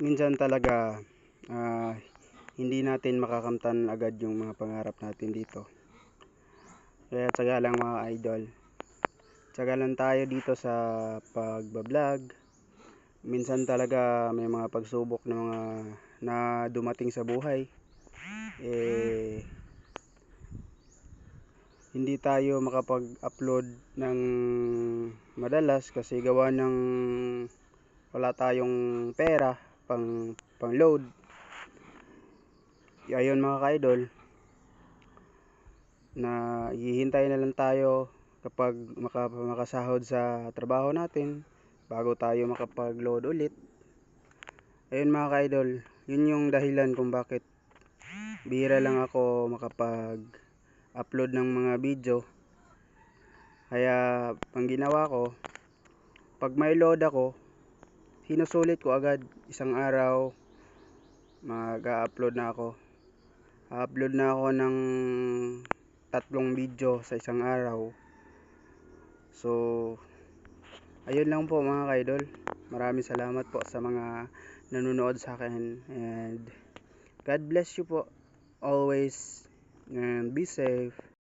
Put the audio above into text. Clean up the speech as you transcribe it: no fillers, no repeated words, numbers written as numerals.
minsan talaga hindi natin makakamtan agad yung mga pangarap natin dito. Kaya tsaga lang mga idol. Tsaga lang tayo dito sa pagbablog. Minsan talaga may mga pagsubok na mga na dumating sa buhay. Hindi tayo makapag-upload ng madalas kasi gawa ng wala tayong pera pang load. Ayun mga ka-idol, na hihintay na lang tayo kapag makasahod sa trabaho natin bago tayo makapag-load ulit. Ayun mga ka-idol, yun yung dahilan kung bakit bihira lang ako makapag-upload ng mga video. Kaya ang ginawa ko, pag may load ako, sinusulit ko agad. Isang araw mag-upload na ako. Upload na ako ng 3 video sa isang araw. So ayun lang po mga ka-idol. Maraming salamat po sa mga nanonood sa akin, and God bless you po always, and be safe.